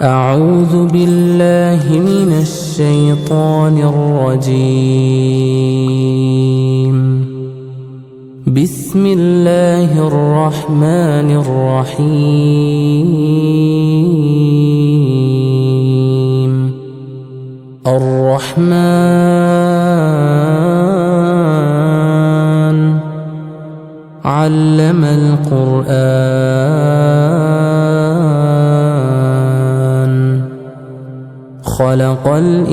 أعوذ بالله من الشيطان الرجيم. بسم الله الرحمن الرحيم. الرحمن علم القرآن خلق الإنسان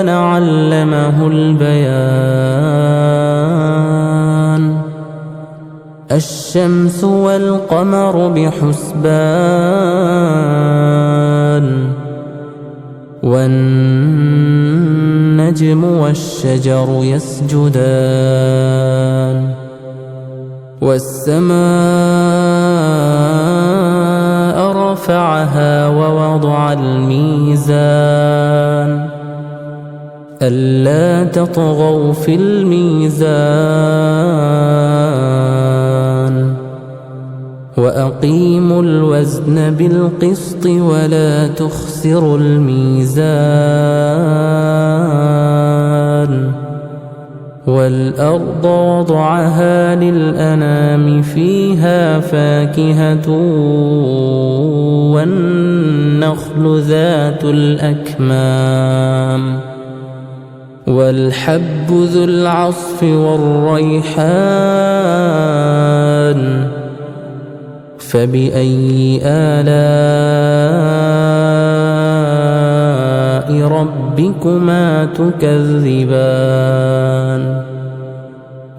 علمه البيان. الشمس والقمر بحسبان والنجم والشجر يسجدان والسماء رفعها ووضع الميزان ألا تطغوا في الميزان وأقيموا الوزن بالقسط ولا تخسروا الميزان. والأرض وضعها للأنام فيها فاكهة والنخل ذات الأكمام والحب ذو العصف والريحان. فبأي آلاء ربكما تكذبان؟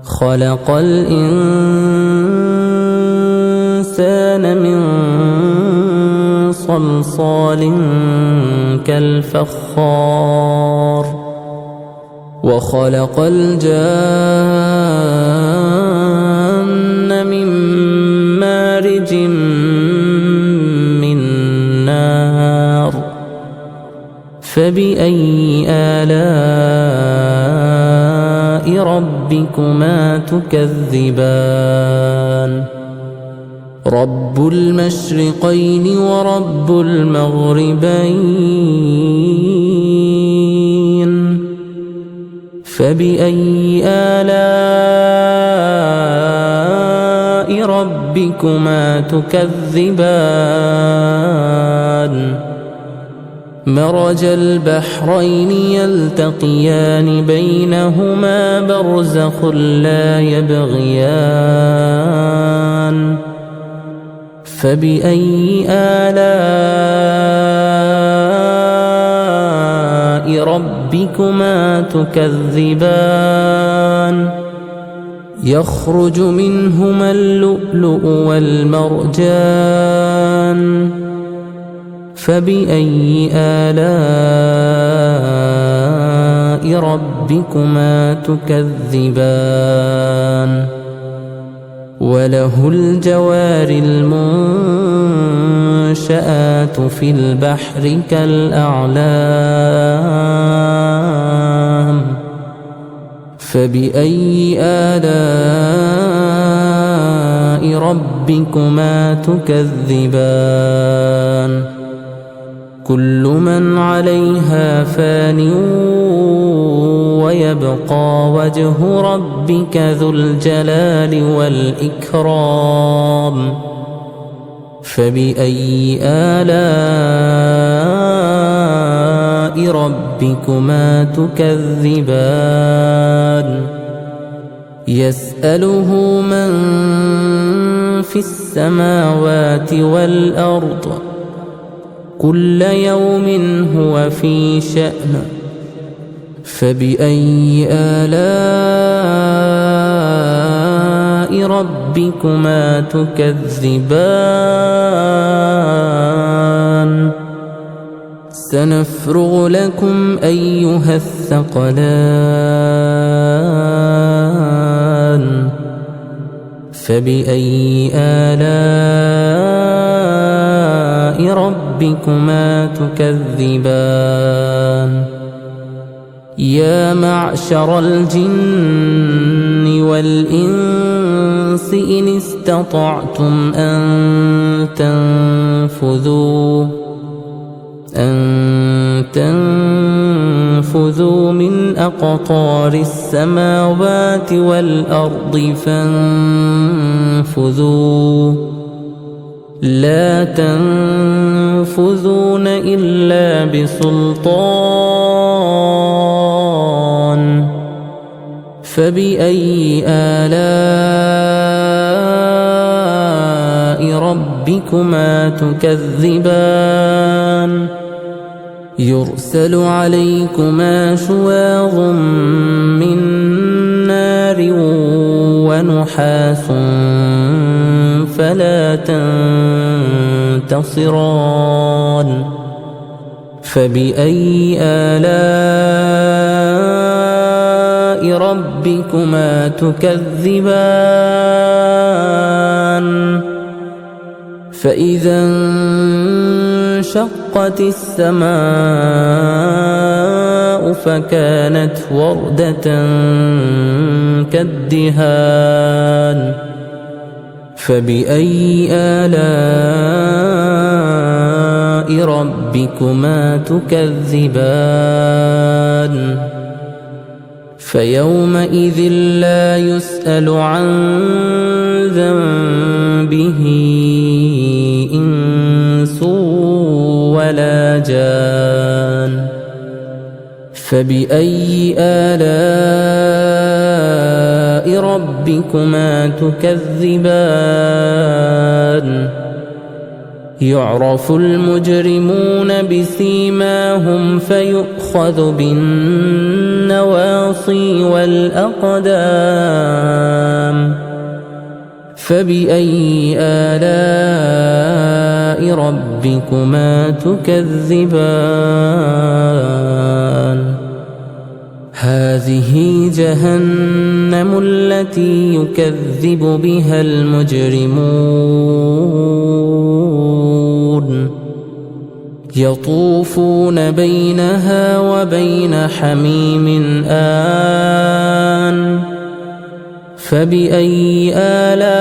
خلق الإنسان من صلصال كالفخار وخلق الجان من مارج من نار. فبأي آلاء ربكما تكذبان؟ رب المشرقين ورب المغربين. فبأي آلاء ربكما تكذبان؟ مرج البحرين يلتقيان بينهما برزخ لا يبغيان. فبأي آلاء ربكما تكذبان؟ يخرج منهما اللؤلؤ والمرجان. فبأي آلاء ربكما تكذبان؟ وله الجوار المنشآت في البحر كالأعلام. فبأي آلاء ربكما تكذبان؟ كل من عليها فان ويبقى وجه ربك ذو الجلال والإكرام. فبأي آلاء ربكما تكذبان؟ يسأله من في السماوات والأرض كل يوم هو في شأن. فبأي آلاء ربكما تكذبان؟ سنفرغ لكم أيها الثقلان. فبأي آلاء ربكما تكذبان؟ يا معشر الجن والإنس إن استطعتم أن تنفذوا من أقطار السماوات والأرض فانفذوا لا تنفذون إلا بسلطان فبأي آلاء ربكما تكذبان يرسل عليكما شواظ من نار ونحاس فلا تنتصران فبأي آلاء ربكما تكذبان فإذا انشقت السماء فكانت وردة كالدهان فبأي آلاء ربكما تكذبان فيومئذ لا يسأل عن ذنبه إنس ولا جان فبأي آلاء ربكما تكذبان يعرف المجرمون بسيماهم فيؤخذ بالنواصي والأقدام فبأي آلاء ربكما تكذبان هذه جهنم التي يكذب بها المجرمون يطوفون بينها وبين حميم آن فبأي آلاء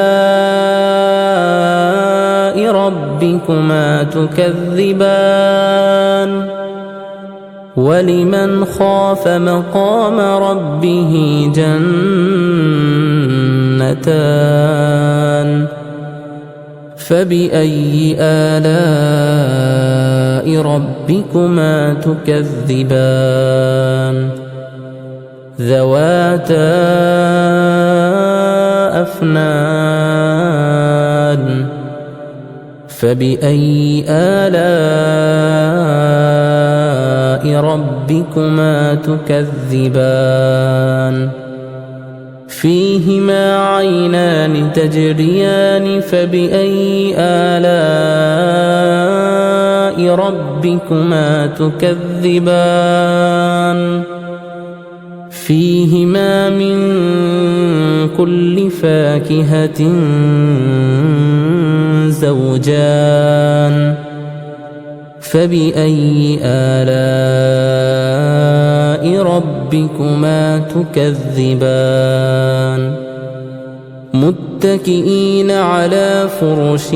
ربكما تكذبان ولمن خاف مقام ربه جنتان فبأي آلاء ربكما تكذبان ذواتا أفنان فبأي آلاء ربكما تكذبان فيهما عينان تجريان فبأي آلاء ربكما تكذبان فيهما من كل فاكهة زوجان فبأي آلاء ربكما تكذبان متكئين على فرش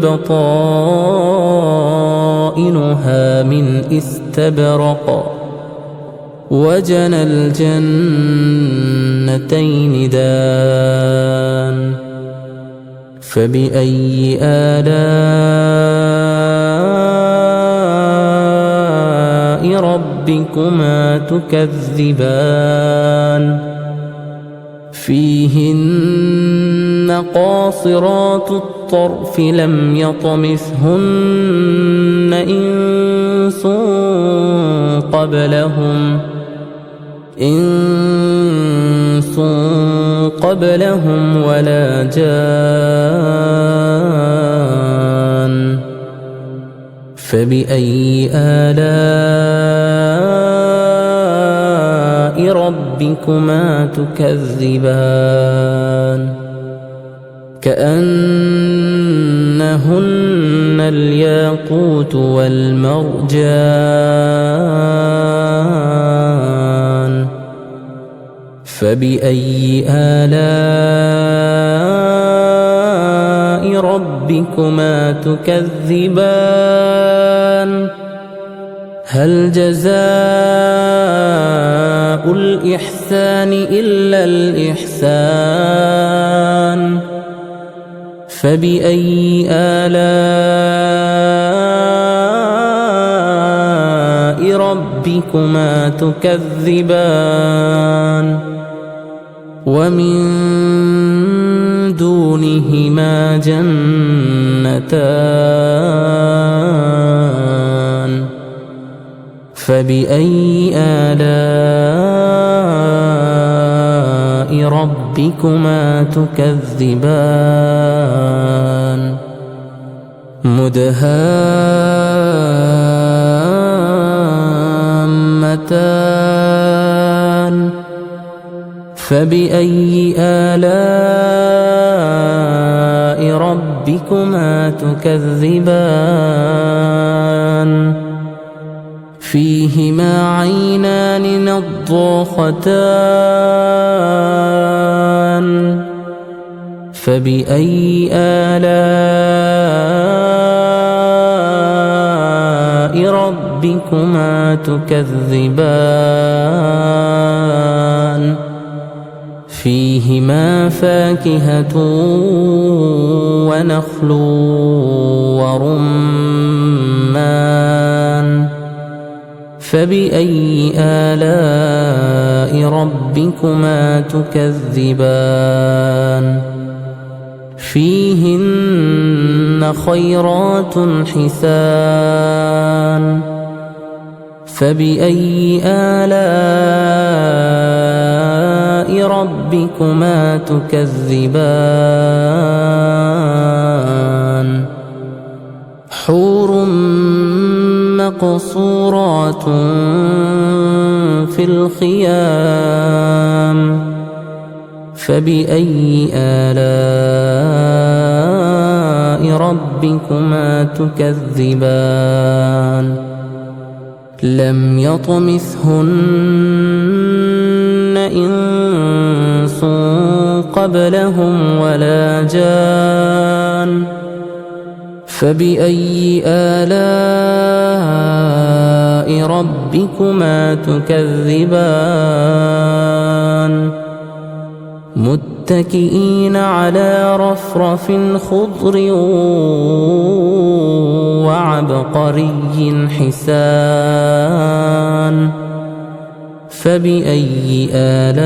بطائنها من استبرق وجنى الجنتين دان فبأي آلاء ربكما تكذبان فيهن قاصرات الطرف لم يطمثهن إنس قبلهم ولا جان فبأي آلاء ربكما تكذبان كأنهن الياقوت والمرجان فبأي آلاء ربكما تكذبان هل جزاء الإحسان إلا الإحسان فبأي آلاء ربكما تكذبان ومن دونهما جنتان فبأي آلاء ربكما تكذبان مدهامتان فبأي آلاء ربكما تكذبان فيهما عينان نضاختان فبأي آلاء ربكما تكذبان فيهما فاكهة ونخل ورمان فبأي آلاء ربكما تكذبان فيهن خيرات حسان فبأي آلاء ربكما تكذبان حور مقصورات في الخيام فبأي آلاء ربكما تكذبان لم يطمثهن إنس قبلهم ولا جان فبأي آلاء ربكما تكذبان متكئين على رفرف خضر وعبقري حسان فبأي آلاء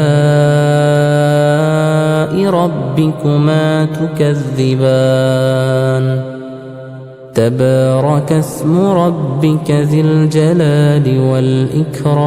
ربكما تكذبان تبارك اسم ربك ذي الجلال والإكرام